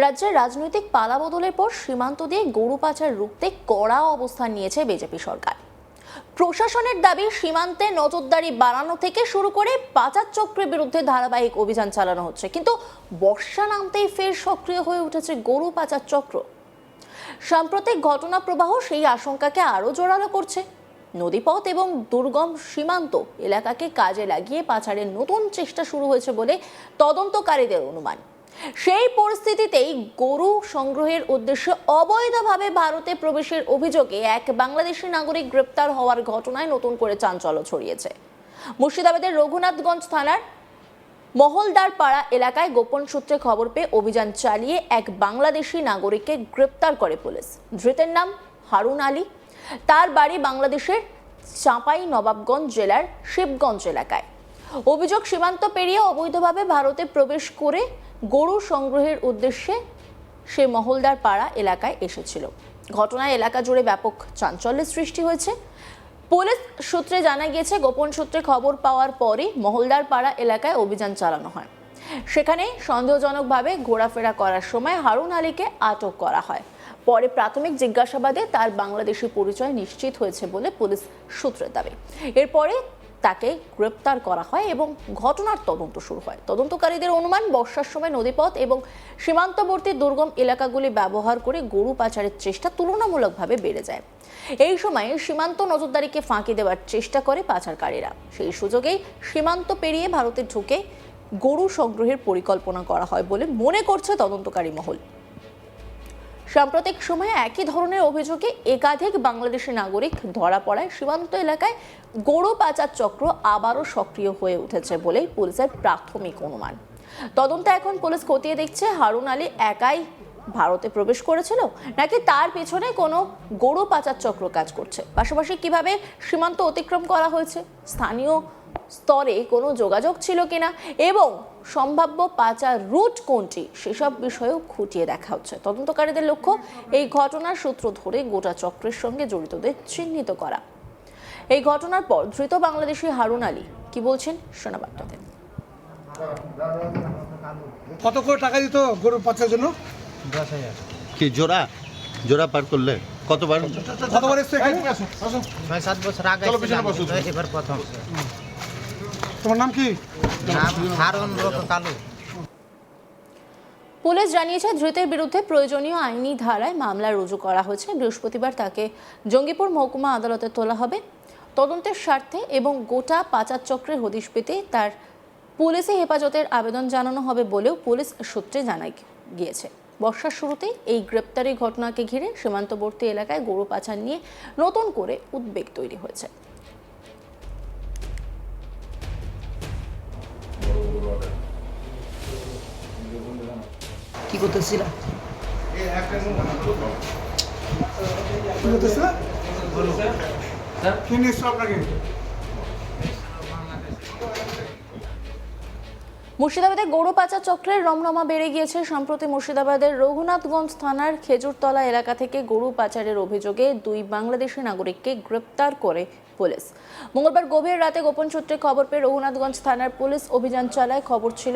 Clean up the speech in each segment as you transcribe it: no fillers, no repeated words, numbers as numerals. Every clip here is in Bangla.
রাজ্যের রাজনৈতিক পালাবদলের পর সীমান্ত দিয়ে গরু পাচার রুখতে কড়া অবস্থান নিয়েছে বিজেপি সরকার। প্রশাসনের দাবি, সীমান্তে নজরদারি বাড়ানো থেকে শুরু করে পাচার চক্রের বিরুদ্ধে ধারাবাহিক অভিযান চালানো হচ্ছে, কিন্তু বর্ষা নামতেই ফের সক্রিয় হয়ে উঠেছে গরু পাচার চক্র। সাম্প্রতিক ঘটনা প্রবাহ সেই আশঙ্কাকে আরো জোরালো করছে। নদীপথ এবং দুর্গম সীমান্ত এলাকাকে কাজে লাগিয়ে পাচারের নতুন চেষ্টা শুরু হয়েছে বলে তদন্তকারীদের অনুমান। সেই পরিস্থিতিতেই গরু সংগ্রহের উদ্দেশ্যে অবৈধভাবে ভারতে প্রবেশের অভিযোগে এক বাংলাদেশি নাগরিক গ্রেপ্তার হওয়ার ঘটনায় নতুন করে চাঞ্চল্য ছড়িয়েছে। মুর্শিদাবাদের রঘুনাথগঞ্জ থানার মহলদার পাড়া এলাকায় গোপন সূত্রে খবর পেয়ে অভিযান চালিয়ে এক বাংলাদেশি নাগরিককে গ্রেপ্তার করে পুলিশ। ধৃতের নাম হারুন আলী। তার বাড়ি বাংলাদেশের চাঁপাই নবাবগঞ্জ জেলার শিবগঞ্জ এলাকায়। অভিযোগ, সীমান্ত পেরিয়ে অবৈধভাবে ভারতে প্রবেশ করে গরু সংগ্রহের উদ্দেশ্যে সে মহলদার পাড়া এলাকায় এসেছিল। ঘটনায় এলাকা জুড়ে ব্যাপক চাঞ্চল্যের সৃষ্টি হয়েছে। পুলিশ সূত্রে জানা গিয়েছে, গোপন সূত্রে খবর পাওয়ার পরই মহলদার পাড়া এলাকায় অভিযান চালানো হয়। সেখানে সন্দেহজনকভাবে ঘোরাফেরা করার সময় হারুন আলীকে আটক করা হয়। পরে প্রাথমিক জিজ্ঞাসাবাদে তার বাংলাদেশি পরিচয় নিশ্চিত হয়েছে বলে পুলিশ সূত্রের দাবি। এরপরে তাকে গ্রেপ্তার করা হয় এবং ঘটনার তদন্ত শুরু হয়। তদন্তকারীদের অনুমান, বর্ষার সময় নদীপথ এবং সীমান্তবর্তী দুর্গম এলাকাগুলি ব্যবহার করে গরু পাচারের চেষ্টা তুলনামূলকভাবে বেড়ে যায়। এই সময় সীমান্ত নজরদারিকে ফাঁকি দেওয়ার চেষ্টা করে পাচারকারীরা। সেই সুযোগেই সীমান্ত পেরিয়ে ভারতে ঢুকে গরু সংগ্রহের পরিকল্পনা করা হয় বলে মনে করছে তদন্তকারী মহল। সাম্প্রতিক সময়ে একই ধরনের অভিযোগে একাধিক বাংলাদেশি নাগরিক ধরা পড়ায় সীমান্ত এলাকায় গরু পাচার চক্র আবারও সক্রিয় হয়ে উঠেছে বলেই পুলিশের প্রাথমিক অনুমান। তদন্তে এখন পুলিশ খতিয়ে দেখছে, হারুন আলী একাই ভারতে প্রবেশ করেছিল নাকি তার পেছনে কোনো গরু পাচার চক্র কাজ করছে, পাশাপাশি কিভাবে সীমান্ত অতিক্রম করা হয়েছে, স্থানীয় স্তরে কোনো যোগাযোগ ছিল কিনা এবং সম্ভাব্য পাচার রুট কোনটি, সেসব বিষয়েও খুঁটিয়ে দেখা হচ্ছে। তদন্তকারীদের লক্ষ্য এই ঘটনার সূত্র ধরে গোটা চক্রের সঙ্গে জড়িতদের চিহ্নিত করা। এই ঘটনার পর ধৃত বাংলাদেশি হারুন আলী কি বলছেন শোনাব আপনাদের। কত করে টাকা দিত গরু পাচারের জন্য? 10,000। কি জোড়া জোড়া পার করলে কতবার কতবার এসছে এখানে? 6-7 বছর আগে এবার প্রথম। তোমার নাম কি? নাম হারুন কালু। পুলিশ জানিয়েছে, ধৃতের বিরুদ্ধে প্রয়োজনীয় আইনি ধারায় মামলা রুজু করা হয়েছে। বৃহস্পতিবার তাকে জঙ্গিপুর মহকুমা আদালতে তোলা হবে। তদন্তের স্বার্থে এবং গোটা পাচার চক্রের হদিশ পেতে তার পুলিশি হেফাজতের আবেদন জানানো হবে বলেও পুলিশ সূত্রে জানা গিয়েছে। বর্ষার শুরুতেই এই গ্রেপ্তারি ঘটনাকে ঘিরে সীমান্তবর্তী এলাকায় গরু পাচার নিয়ে নতুন করে উদ্বেগ তৈরি হয়েছে। কি করতেছিল? কি নিয়ে আপনাকে? মুর্শিদাবাদে গরু পাচার চক্রের রমরমা বেড়ে গিয়েছে। সম্প্রতি মুর্শিদাবাদের রঘুনাথগঞ্জ থানার খেজুরতলা এলাকা থেকে গরু পাচারের অভিযোগে 2 বাংলাদেশি নাগরিককে গ্রেপ্তার করে পুলিশ। মঙ্গলবার গভীর রাতে গোপন সূত্রে খবর পেয়ে রঘুনাথগঞ্জ থানার পুলিশ অভিযান চালায়। খবর ছিল,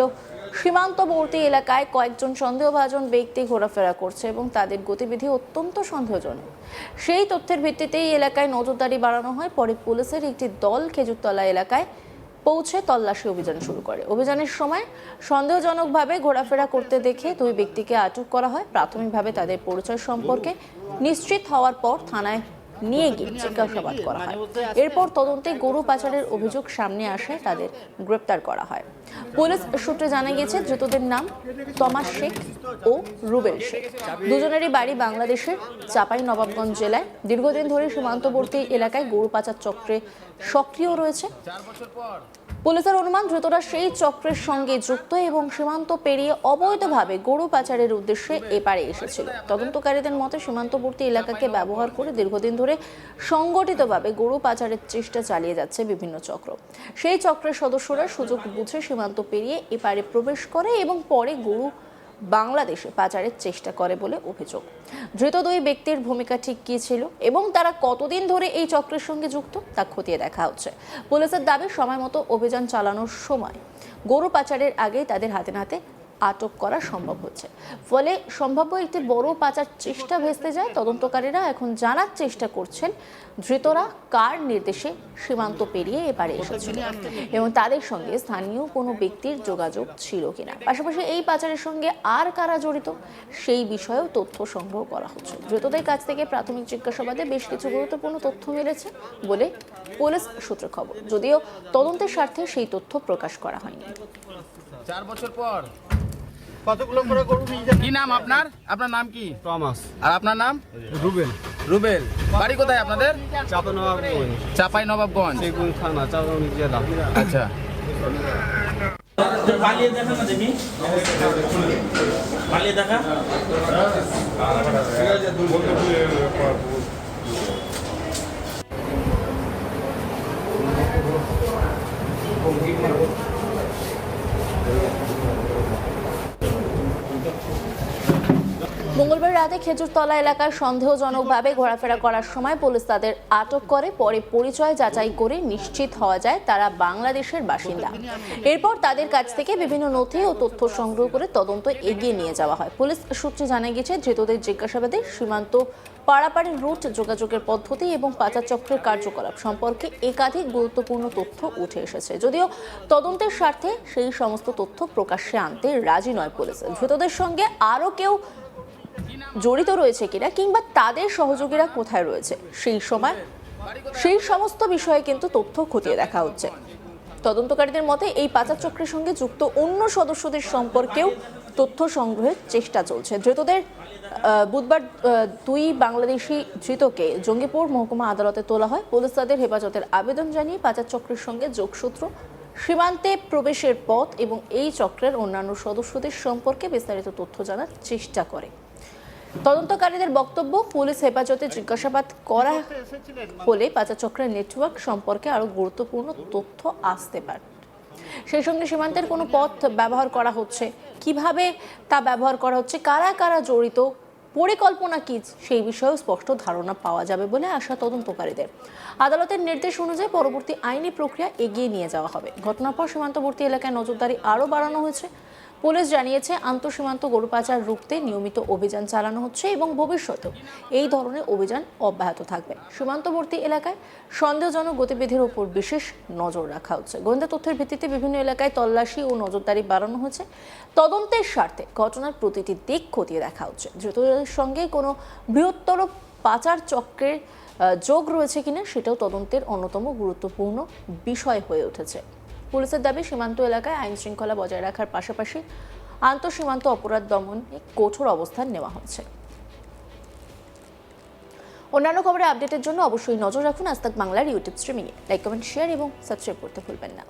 সীমান্তবর্তী এলাকায় কয়েকজন সন্দেহভাজন ব্যক্তি ঘোরাফেরা করছে এবং তাদের গতিবিধি অত্যন্ত সন্দেহজনক। সেই তথ্যের ভিত্তিতেই এলাকায় নজরদারি বাড়ানো হয়। পরে পুলিশের একটি দল খেজুরতলা এলাকায় পৌঁছে তল্লাশি অভিযান শুরু করে। অভিযানের সময় সন্দেহজনকভাবে ঘোরাফেরা করতে দেখে 2 ব্যক্তিকে আটক করা হয়। প্রাথমিকভাবে তাদের পরিচয় সম্পর্কে নিশ্চিত হওয়ার পর থানায় নিয়ে গিয়ে জিজ্ঞাসাবাদ করা হয়। এরপর তদন্তে গরু পাচারের অভিযোগ সামনে আসে, তাদের গ্রেপ্তার করা হয়। পুলিশ সূত্রে জানা গিয়েছে, ধৃতদের নাম তমাস শেখ ও রুবেল শেখ। দুজনেরই বাড়ি বাংলাদেশের চাঁপাই নবাবগঞ্জ জেলায়। দীর্ঘদিন ধরে সীমান্তবর্তী এলাকায় গরু পাচার চক্রে সক্রিয় রয়েছে। পুলিশের অনুমান, ধৃতরা সেই চক্রের সঙ্গে যুক্ত এবং সীমান্ত পেরিয়ে অবৈধভাবে গরু পাচারের উদ্দেশ্যে এপারে এসেছিল। তদন্তকারীদের মতে, সীমান্তবর্তী এলাকাকে ব্যবহার করে দীর্ঘদিন ধরে সংগঠিতভাবে গরু পাচারের চেষ্টা চালিয়ে যাচ্ছে বিভিন্ন চক্র। সেই চক্রের সদস্যরা সুযোগ বুঝে সীমান্ত পেরিয়ে এপারে প্রবেশ করে এবং পরে গরু বাংলাদেশে পাচারের চেষ্টা করে বলে অভিযোগ। ধৃত 2 ব্যক্তির ভূমিকা ঠিক কী ছিল এবং তারা কতদিন ধরে এই চক্রের সঙ্গে যুক্ত তা খতিয়ে দেখা হচ্ছে। পুলিশের দাবি, সময় মতো অভিযান চালানোর সময় গরু পাচারের আগে তাদের হাতে নাতে আটক করা সম্ভব হচ্ছে। ফলে সম্ভাব্য একটি বড় পাচার চেষ্টা ভেস্তে যায়। তদন্তকারীরা এখন জানার চেষ্টা করছেন ধৃতরা কার নির্দেশে সীমান্ত পেরিয়ে এপারে এসেছিল এবং তাদের সঙ্গে স্থানীয় কোনো ব্যক্তির যোগাযোগ ছিল কিনা। পাশাপাশি এই পাচারের সঙ্গে আর কারা জড়িত সেই বিষয়েও তথ্য সংগ্রহ করা হচ্ছে। ধৃতদের কাছ থেকে প্রাথমিক জিজ্ঞাসাবাদে বেশ কিছু গুরুত্বপূর্ণ তথ্য মিলেছে বলে পুলিশ সূত্রে খবর, যদিও তদন্তের স্বার্থে সেই তথ্য প্রকাশ করা হয়নি। 4 বছর পর কতগুলো করে গরু নিয়ে যাবেন? কি নাম আপনার? আপনার নাম কি? টমাস আর আপনার নাম? রুবেল রুবেল। বাড়ি কোথায় আপনাদের? চাপানবাবগঞ্জ চাপাই নবাবগঞ্জ। সেগুন থানা চাপানবাবগঞ্জ জেলা। আচ্ছা, পালিয়ে দেখা না দেখি, পালিয়ে দেখা। মঙ্গলবার রাতে খেজুরতলা এলাকায় সন্দেহজনকভাবে ঘোরাফেরা করার সময় পুলিশ তাদের আটক করে। পরে পরিচয় যাচাই করে নিশ্চিত হওয়া যায় তারা বাংলাদেশের বাসিন্দা। এরপর তাদের কাছ থেকে বিভিন্ন নথি ও তথ্য সংগ্রহ করে তদন্ত এগিয়ে নিয়ে যাওয়া হয়। পুলিশ সূত্রে জানা গেছে, ধৃতদের জিজ্ঞাসাবাদে সীমান্ত পারাপারের রুট, যোগাযোগের পদ্ধতি এবং পাচার চক্রের কার্যকলাপ সম্পর্কে একাধিক গুরুত্বপূর্ণ তথ্য উঠে এসেছে। যদিও তদন্তের স্বার্থে সেই সমস্ত তথ্য প্রকাশ্যে আনতে রাজি নয় পুলিশ। ধৃতদের সঙ্গে আরও কেউ জড়িত রয়েছে কিনা কিংবা তাদের সহযোগীরা কোথায় রয়েছে সেই সমস্ত বিষয়ে কিন্তু তথ্য খতিয়ে দেখা হচ্ছে। তদন্তকারীদের মতে এই পাচার চক্রের সঙ্গে যুক্ত অন্য সদস্যদের সম্পর্কেও তথ্য সংগ্রহের চেষ্টা চলছে। ধৃতদের বুধবার 2 বাংলাদেশি ধৃতকে জঙ্গিপুর মহকুমা আদালতে তোলা হয়। পুলিশ তাদের হেফাজতের আবেদন জানিয়ে পাচার চক্রের সঙ্গে যোগসূত্র, সীমান্তে প্রবেশের পথ এবং এই চক্রের অন্যান্য সদস্যদের সম্পর্কে বিস্তারিত তথ্য জানার চেষ্টা করে। তদন্তকারীদের বক্তব্য, পুলিশ হেফাজতে জিজ্ঞাসাবাদ করা হলে পাচার চক্রের নেটওয়ার্ক সম্পর্কে আরো গুরুত্বপূর্ণ তথ্য আসতে পারে। সেই সঙ্গে সীমান্তের কোনো পথ ব্যবহার করা হচ্ছে, কিভাবে তা ব্যবহার করা হচ্ছে, কারা কারা জড়িত, পরিকল্পনা কি, সেই বিষয়েও স্পষ্ট ধারণা পাওয়া যাবে বলে আশা তদন্তকারীদের। আদালতের নির্দেশ অনুযায়ী পরবর্তী আইনি প্রক্রিয়া এগিয়ে নিয়ে যাওয়া হবে। ঘটনার পর সীমান্তবর্তী এলাকায় নজরদারি আরও বাড়ানো হয়েছে। পুলিশ জানিয়েছে, আন্তঃসীমান্ত গরু পাচার রুখতে নিয়মিত অভিযান চালানো হচ্ছে এবং ভবিষ্যতেও এই ধরনের অভিযান অব্যাহত থাকবে। সীমান্তবর্তী এলাকায় সন্দেহজনক গতিবিধির উপর বিশেষ নজর রাখা হচ্ছে। গোয়েন্দা তথ্যের ভিত্তিতে বিভিন্ন এলাকায় তল্লাশি ও নজরদারি বাড়ানো হচ্ছে। তদন্তের স্বার্থে ঘটনার প্রতিটি দিক খতিয়ে দেখা হচ্ছে। ধৃতদের সঙ্গে কোনো বৃহত্তর পাচার চক্রের যোগ রয়েছে কিনা সেটাও তদন্তের অন্যতম গুরুত্বপূর্ণ বিষয় হয়ে উঠেছে। পুলিশের দাবি, সীমান্ত এলাকায় আইন শৃঙ্খলা বজায় রাখার পাশাপাশি আন্তঃসীমান্ত অপরাধ দমনে কঠোর অবস্থান নেওয়া হচ্ছে। অন্যান্য খবরের আপডেটের জন্য অবশ্যই নজর রাখুন আজ তাক বাংলার ইউটিউব স্ট্রিমিংয়ে। লাইক, কমেন্ট, শেয়ার এবং সাবস্ক্রাইব করতে ভুলবেন না।